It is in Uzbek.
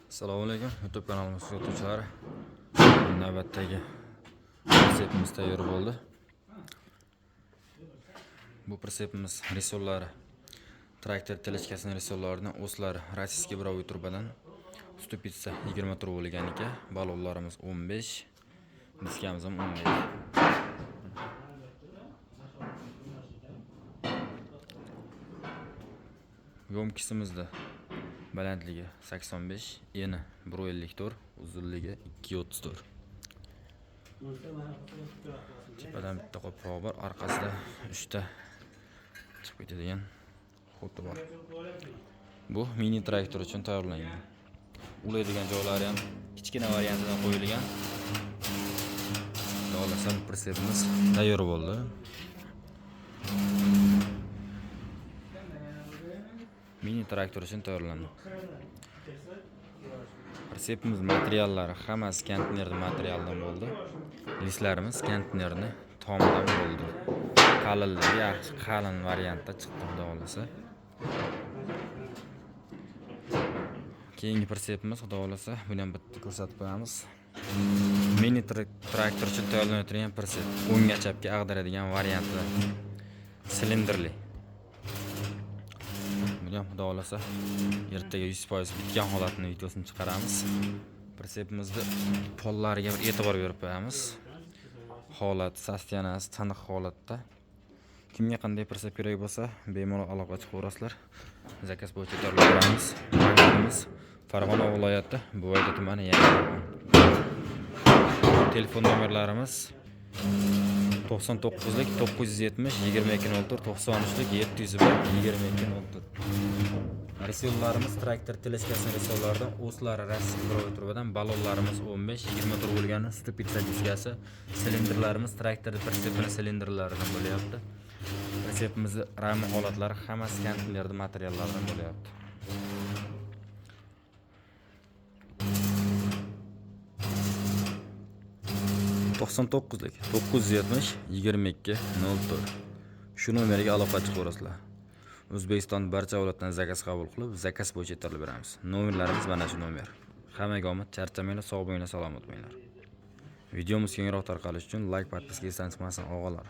Assalomu alaykum YouTube kanalimiz kuzatuvchilari. Navbatdagi pritsepimiz tayyor bo'ldi. Bu pritsepimiz risollari, traktor teleskasining risollaridan o'slari rossiyskiy biroviy turbadan stupitsa 20 tur bo'lgan ekan. Balonlarimiz 15, diskamiz ham 15. Yomkisimizda balandligi 85, eni 1.50 tur, uzunligi 2.30 tur. Tepadan bitta qo'pqoq bor, orqasida 3 ta chiqib ketadigan xuddi bor. Bu mini traktor uchun tayyorlangan. Ulaydigan joylari ham kichkina variantidan qo'yilgan. Xohlasa pritsepimiz tayyor bo'ldi. Mini traktor uchun tayyorlandi. Pritsepimiz materiallari hammasi konteyner materialdan bo'ldi. Listlarimiz konteynerni tomidan bo'ldi. Qalinligi yaxshi, qalin variantda chiqdi xudo xolasa. Keyingi pritsepimiz xudo xolasa buni ham bitta ko'rsatib qo'yamiz. Mini traktor uchun tayyorlanayotgan pritsep, o'ngga chapga ag'daradigan variantda silindrli. Xudo xolasa ertaga 100% bitgan holatini videosini chiqaramiz. Pritsepimizda pollariga bir e'tibor berib qo'yamiz. Holat, sostenasi tiniq holatda. Kimga qanday pritsep kerak bo'lsa, bemalol aloqa chiqaverasizlar. Zakaz bo'yicha tayyorlaymiz. Markazimiz Farg'ona viloyati Buvayda tumani Yangi. Telefon nomerlarimiz 99lik 970 2204 93lik 701 2204. Risollarimiz traktor teleskasining risollaridan o'slari rossiyskiy biroviy turbadan, balonlarimiz 15 20 tur bo'lgan stupitsa diskasi, silindrlarimiz traktor pritsepini silindrlaridan bo'lyapti. Pritsepimizning rami holatlari hammasi konteyner materiallaridan bo'lyapti. lik 970 2204. Shu nomerga aloqa chiqaverasizlar. O'zbekiston barcha viloyatdan zakaz qabul qilib, zakaz bo'yicha yetkazib beramiz. Nomerlarimiz mana shu nomer. Hammaga omad, charchamanglar, sog' bo'linglar, salomat bo'linglar. Videomiz kengroq tarqalishi uchun like, podpiska esdan chiqmasin, og'alar.